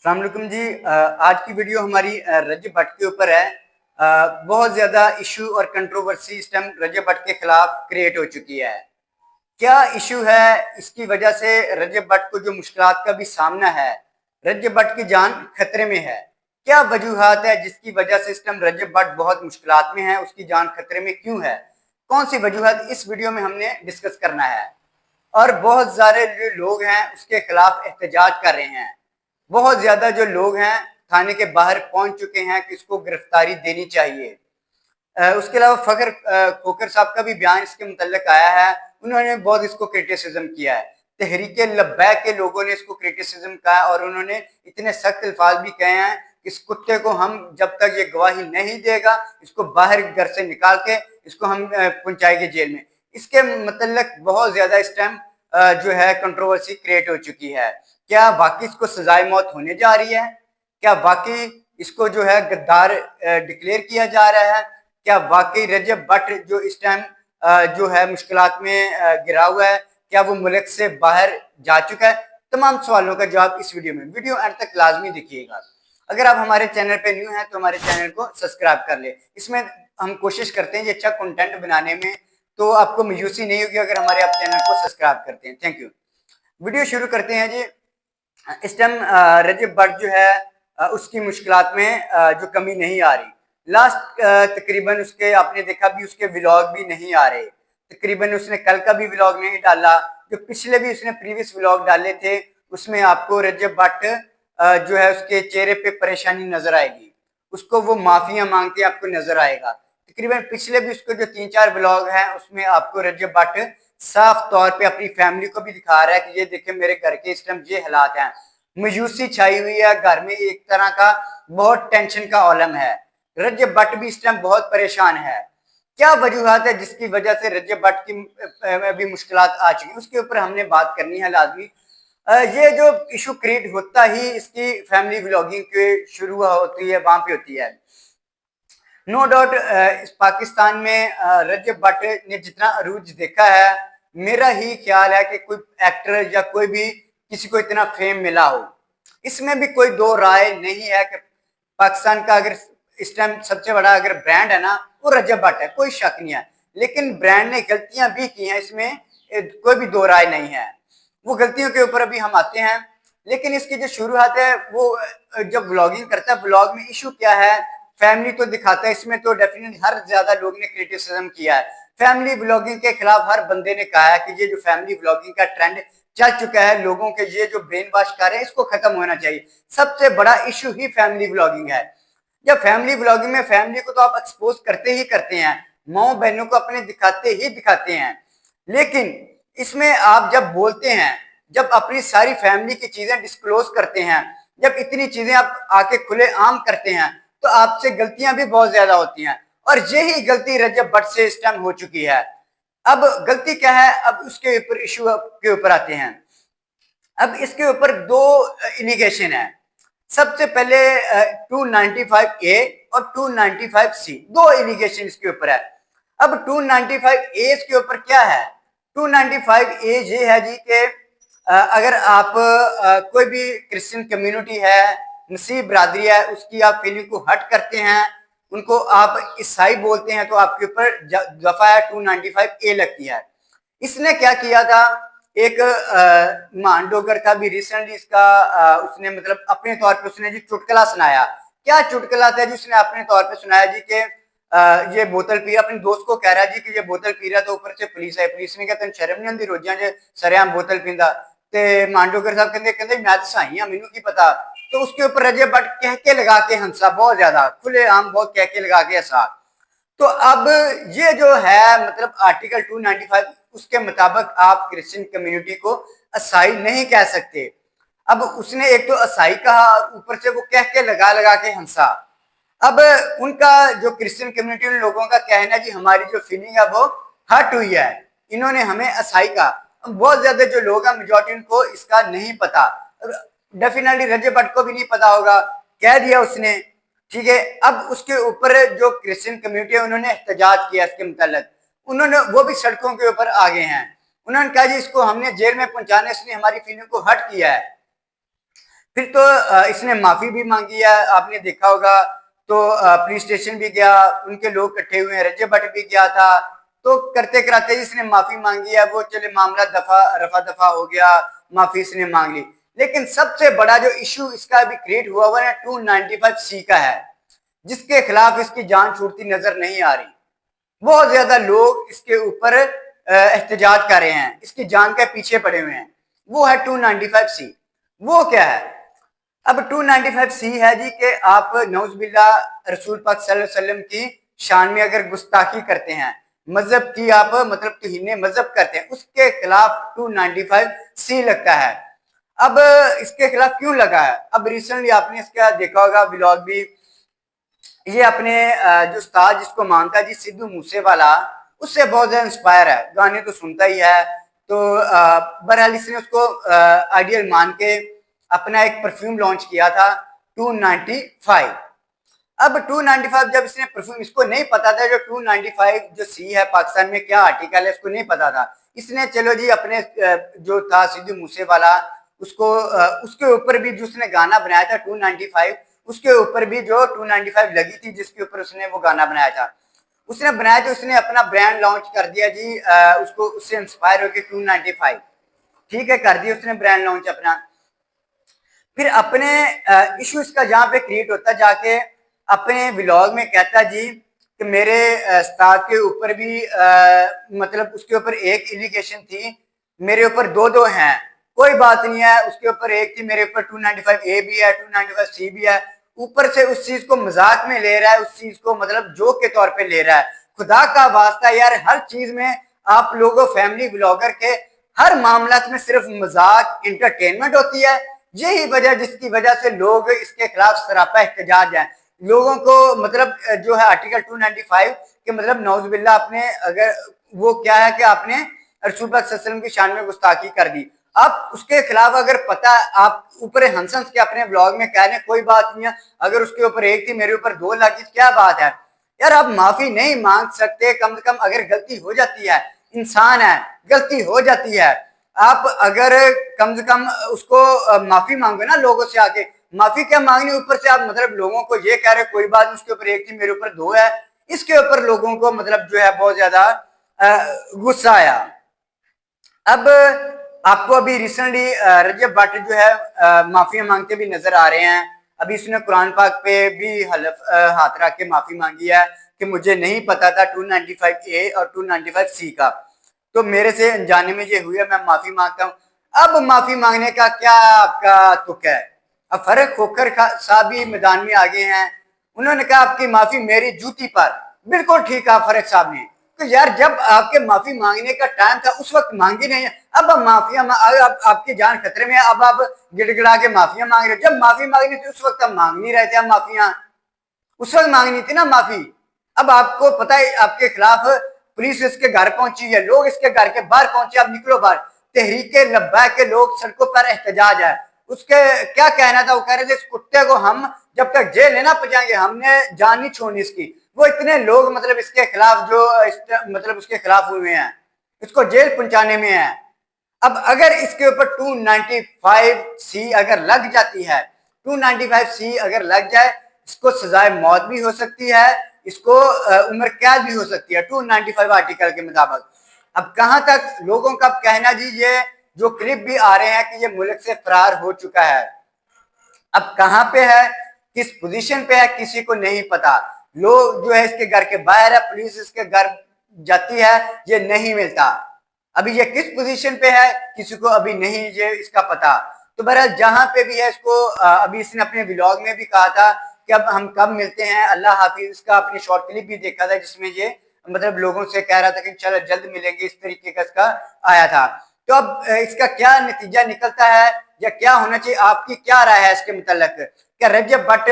अस्सलाम वालेकुम जी। आज की वीडियो हमारी रजब भट्ट के ऊपर है। बहुत ज़्यादा इशू और कंट्रोवर्सी इस टाइम रजब भट्ट के खिलाफ क्रिएट हो चुकी है। क्या इशू है? इसकी वजह से रजब भट्ट को जो मुश्किलात का भी सामना है, रजब भट्ट की जान खतरे में है। क्या वजूहात है जिसकी वजह से इस टाइम रजब भट्ट बहुत मुश्किलात में है, उसकी जान खतरे में क्यों है? कौन सी वजूहात इस वीडियो में हमने डिस्कस करना है। और बहुत सारे जो लोग हैं उसके खिलाफ एहतजाज कर रहे हैं। बहुत ज्यादा जो लोग हैं थाने के बाहर पहुंच चुके हैं कि इसको गिरफ्तारी देनी चाहिए। उसके अलावा फखर खोकर साहब का भी बयान इसके मुतल्लिक आया है। उन्होंने बहुत इसको क्रिटिसिज्म किया है। तहरीक लब्बैक के लोगों ने इसको क्रिटिसिज्म कहा और उन्होंने इतने सख्त अल्फाज भी कहे हैं कि इस कुत्ते को हम जब तक ये गवाही नहीं देगा, इसको बाहर घर से निकाल के इसको हम पहुंचाएंगे जेल में। इसके मुतल्लिक बहुत ज्यादा इस टाइम जो है कंट्रोवर्सी क्रिएट हो चुकी है। क्या वाकई इसको सजाए मौत होने जा रही है? क्या वाकई इसको जो है गद्दार डिक्लेयर किया जा रहा है? क्या वाकई रजब भट्ट जो इस टाइम जो है मुश्किलात में गिरा हुआ है, क्या वो मुल्क से बाहर जा चुका है? तमाम सवालों का जवाब इस वीडियो एंड तक लाजमी देखिएगा। अगर आप हमारे चैनल पे न्यू हैं तो हमारे चैनल को सब्सक्राइब कर ले। इसमें हम कोशिश करते हैं ये अच्छा कंटेंट बनाने में, तो आपको मायूसी नहीं होगी अगर हमारे आप चैनल को सब्सक्राइब करते हैं। Thank you. वीडियो शुरू करते हैं जी। इस टाइम रजब भट्ट जो है उसकी मुश्किलात में जो कमी नहीं आ रही। लास्ट तकरीबन उसके आपने देखा भी उसके व्लॉग भी नहीं आ रहे। तकरीबन उसने कल का भी व्लॉग नहीं डाला। जो पिछले भी उसने प्रीवियस व्लॉग डाले थे उसमें आपको रजब भट्ट जो है उसके चेहरे पे परेशानी नजर आएगी। उसको वो माफिया मांगते आपको नजर आएगा। तकरीबन पिछले भी उसके जो 3-4 व्लॉग हैं उसमें आपको रजब भट्ट साफ तौर पे अपनी फैमिली को भी दिखा रहा है कि ये देखे मेरे घर के इस टाइम ये हालात हैं। मायूसी छाई हुई है घर में, एक तरह का बहुत टेंशन का आलम है। रजब भट्ट भी इस टाइम बहुत परेशान है। क्या वजूहत है जिसकी वजह से रजब भट्ट की भी मुश्किलात आ चुकी है, उसके ऊपर हमने बात करनी है लाजमी। ये जो इशू क्रिएट होता ही इसकी फैमिली व्लॉगिंग के शुरू होती है, वहां पे होती है। नो डाउट इस पाकिस्तान में रजब भट्ट ने जितना अरूज देखा है, मेरा ही ख्याल है कि कोई एक्टर या कोई भी किसी को इतना फेम मिला हो, इसमें भी कोई दो राय नहीं है कि पाकिस्तान का अगर इस टाइम सबसे बड़ा अगर ब्रांड है ना वो रजब भट्ट है, कोई शक नहीं है। लेकिन ब्रांड ने गलतियां भी की हैं, इसमें कोई भी दो राय नहीं है। वो गलतियों के ऊपर अभी हम आते हैं। लेकिन इसकी जो शुरुआत है वो जब व्लॉगिंग करता है, व्लॉग में इशू क्या है, फैमिली तो दिखाता है। इसमें तो डेफिनेटली हर ज्यादा लोग ने क्रिटिसिज्म किया है। फैमिली व्लॉगिंग के खिलाफ हर बंदे ने कहा है कि ये जो फैमिली व्लॉगिंग का ट्रेंड चल चुका है, लोगों के ये जो ब्रेन वॉश कर रहे हैं इसको खत्म होना चाहिए। सबसे बड़ा इशू ही फैमिली व्लॉगिंग है। जब फैमिली व्लॉगिंग में फैमिली को तो आप एक्सपोज करते ही करते हैं, माओ बहनों को अपने दिखाते ही दिखाते हैं। लेकिन इसमें आप जब बोलते हैं, जब अपनी सारी फैमिली की चीजें डिस्क्लोज करते हैं, जब इतनी चीजें आप आके खुले आम करते हैं, तो आपसे गलतियां भी बहुत ज्यादा होती हैं। और यही गलती रजब भट्ट से इस टाइम हो चुकी है। अब गलती क्या है, अब उसके ऊपर इशू के ऊपर आते हैं। अब इसके ऊपर दो इलिगेशन है। सबसे पहले 295A और 295C, दो इलिगेशन इसके ऊपर है। अब 295A इसके ऊपर क्या है? 295A ये है जी कि अगर आप कोई भी क्रिश्चियन कम्युनिटी है, मसीह बरादरी है, उसकी आप फीलिंग को हट करते हैं, उनको आप ईसाई बोलते हैं, तो आपके ऊपर दफा है 295A लगती है। इसने क्या किया था, एक मान डोगर था भी रिसेंटली, इसका उसने मतलब अपने तौर पे उसने जी चुटकुला सुनाया। क्या चुटकुला था जी उसने अपने तौर पे सुनाया जी कि ये बोतल पी, अपने दोस्त को कह रहा है जी कि ये बोतल पी रहा, तो ऊपर से पुलिस है। पुलिस ने कहते शर्म नहीं आती रोजियां जे सरेआम बोतल पींदा। ते मांडोकर साहब कहते कहते मैं तो सही हाँ, मैनू की पता। तो उसके ऊपर रजब भट्ट कह के लगा के हंसा, बहुत ज्यादा खुले आम बहुत कह के लगा के हंसा। तो अब ये जो है मतलब आर्टिकल 295 उसके मुताबिक आप क्रिश्चियन कम्युनिटी को ईसाई नहीं कह सकते। अब उसने एक तो ईसाई कहा, ऊपर से वो कह के लगा के हंसा। अब उनका जो क्रिश्चियन कम्युनिटी उन लोगों का कहना है जी हमारी जो फीलिंग है वो हर्ट हुई है, इन्होंने हमें ईसाई कहा। बहुत ज्यादा जो लोग हैं मेजॉरिटी उनको इसका नहीं पता, डेफिनेटली रजब भट्ट को भी नहीं पता होगा, कह दिया उसने, ठीक है। अब उसके ऊपर जो क्रिश्चियन कम्युनिटी है उन्होंने एहतजाज किया इसके मुताल्लिक, उन्होंने वो भी सड़कों के ऊपर आ गए हैं। उन्होंने कहा जी इसको हमने जेल में पहुंचाने, इसने हमारी फीलिंग को हर्ट किया है। फिर तो इसने माफी भी मांगी है, आपने देखा होगा। तो पुलिस स्टेशन भी गया, उनके लोग इकट्ठे हुए हैं, रजब भट्ट भी गया था। तो करते कराते इसने माफी मांगी है, वो चले मामला रफा दफा हो गया, माफी इसने मांग ली। लेकिन सबसे बड़ा जो इशू इसका अभी क्रिएट हुआ हुआ है 295C का है, जिसके खिलाफ इसकी जान छूटती नजर नहीं आ रही। बहुत ज्यादा लोग इसके ऊपर एहतजाज कर रहे हैं, इसकी जान के पीछे पड़े हुए हैं। वो है 295C। वो क्या है? अब 295C है जी कि आप नौजुबिल्ला रसूल पाक सल्लल्लाहु अलैहि वसल्लम की शान में अगर गुस्ताखी करते हैं, मजहब की आप मतलब तौहीन मजहब करते हैं, उसके खिलाफ 295C लगता है। अब इसके खिलाफ क्यों लगा है? अब रिसेंटली आपने इसका देखा होगा व्लॉग भी, ये अपने जो उस्ताद जिसको मानता है जी सिद्धू मूसेवाला, उससे बहुत ज्यादा इंस्पायर है, गाने तो सुनता ही है। तो बहरहाल इसने उसको आइडियल मान के अपना एक परफ्यूम लॉन्च किया था 295। अब 295 जब इसने परफ्यूम, इसको नहीं पता था जो 295 जो सी है पाकिस्तान में क्या आर्टिकल है, इसको नहीं पता था। इसने चलो जी अपने जो था सिद्धू मूसेवाला, उसको उसके ऊपर भी जो उसने गाना बनाया था 295, उसके ऊपर भी जो 295 लगी थी जिसके ऊपर उसने वो गाना बनाया था, उसने बनाया तो उसने अपना ब्रांड लॉन्च कर दिया जी, उसको उससे इंस्पायर होकर 295, ठीक है, कर दिया उसने ब्रांड लॉन्च अपना। फिर अपने इशू इसका जहां पे क्रिएट होता जाके अपने व्लॉग में कहता जी कि मेरे उस्ताद के ऊपर भी मतलब उसके ऊपर एक एलिगेशन थी, मेरे ऊपर दो दो हैं, कोई बात नहीं है, उसके ऊपर एक थी, मेरे ऊपर 295A भी है, 295C भी है। ऊपर से उस चीज को मजाक में ले रहा है, उस चीज को मतलब जोक के तौर पे ले रहा है। खुदा का वास्ता यार, हर चीज में आप लोगों फैमिली व्लॉगर के हर मामला में सिर्फ मजाक इंटरटेनमेंट होती है। यही वजह जिसकी वजह से लोग इसके खिलाफ सरापा एहतजाज है। लोगों को मतलब जो है आर्टिकल 295 के मतलब नौजुबिल्ला आपने अगर वो क्या है कि आपने रसूल पाक सल्लल्लाहु अलैहि वसल्लम की शान में गुस्ताखी कर दी, आप उसके खिलाफ अगर पता आप ऊपर हंस हंस के अपने ब्लॉग में कह रहे कोई बात नहीं है, अगर उसके ऊपर एक थी मेरे ऊपर दो लगी, क्या बात है यार? आप माफी नहीं मांग सकते? कम से कम अगर गलती हो जाती है, इंसान है, गलती हो जाती है, आप अगर कम से कम उसको माफी मांगो ना लोगों से आके। माफी क्या मांगनी, ऊपर से आप मतलब लोगों को ये कह रहे कोई बात नहीं, उसके ऊपर एक थी मेरे ऊपर दो है। इसके ऊपर लोगों को मतलब जो है बहुत ज्यादा गुस्सा आया। अब आपको अभी रिसेंटली रजब भट्ट जो है माफिया मांगते भी नजर आ रहे हैं। अभी इसने कुरान पाक पे भी हलफ हाथ रख के माफी मांगी है कि मुझे नहीं पता था 295A और 295C का, तो मेरे से अनजाने में ये हुआ, मैं माफी मांगता हूँ। अब माफी मांगने का क्या आपका तुक है? अब फर्क खोखर साहब भी मैदान में आगे हैं, उन्होंने कहा आपकी माफी मेरी जूती पर। बिल्कुल ठीक है फर्क साहब ने, तो यार जब आपके माफी मांगने का टाइम था उस वक्त मांगी नहीं है। अब माफिया अब आपकी जान खतरे में है, अब आप गिड़गिड़ा के माफिया मांग रहे हो। जब माफी मांगनी थी उस वक्त हम मांग नहीं रहे थे, हम माफिया उस वक्त मांगनी थी ना माफी। अब आपको पता है आपके खिलाफ पुलिस इसके घर पहुंची है, लोग इसके घर के बाहर पहुंचे, अब निकलो बाहर। तहरीके लब्बैक के लोग सड़कों पर एहतजाज है। उसके क्या कहना था, वो कह रहे थे इस कुत्ते को हम जब तक जेल लेना पहुंचाएंगे, हमने जान नहीं छोड़नी इसकी। वो इतने लोग मतलब इसके खिलाफ जो मतलब उसके खिलाफ हुए हैं, इसको जेल पहुंचाने में है। अब अगर इसके ऊपर 295C अगर लग जाती है, 295C अगर लग जाए, इसको सजाए मौत भी हो सकती है, इसको उम्र कैद भी हो सकती है 295 आर्टिकल के मुताबिक। अब कहां तक लोगों का कहना जी, ये जो क्लिप भी आ रहे हैं कि ये मुल्क से फरार हो चुका है, अब कहां पे है, किस पोजीशन पे है, किसी को नहीं पता। लोग जो है इसके घर के बाहर है, पुलिस इसके घर जाती है, ये नहीं मिलता। अभी ये किस पोजीशन पे है किसी को अभी नहीं ये इसका पता। तो बहरहाल जहां पे भी है इसको अभी इसने अपने व्लॉग में भी कहा था कि अब हम कब मिलते हैं, अल्लाह हाफिज। इसका अपनी शॉर्ट क्लिप भी देखा था जिसमें ये मतलब लोगों से कह रहा था कि चलो जल्द मिलेंगे, इस तरीके का इसका आया था। तो अब इसका क्या नतीजा निकलता है या क्या होना चाहिए, आपकी क्या राय है इसके मुतल्लिक? क्या रजब भट्ट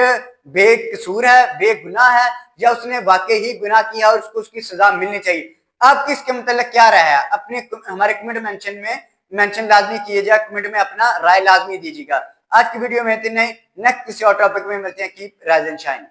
बेकसूर है, बेगुनाह है, या उसने वाकई ही गुनाह किया और उसको उसकी सजा मिलनी चाहिए? आपकी इसके मुतल्लिक क्या राय है? अपने हमारे कमेंट मेंशन लाजमी कीजिएगा, कमेंट में अपना राय लाजमी दीजिएगा। आज की वीडियो में इतना ही, नेक्स्ट किसी और टॉपिक में मिलते हैं। Keep rise and shine.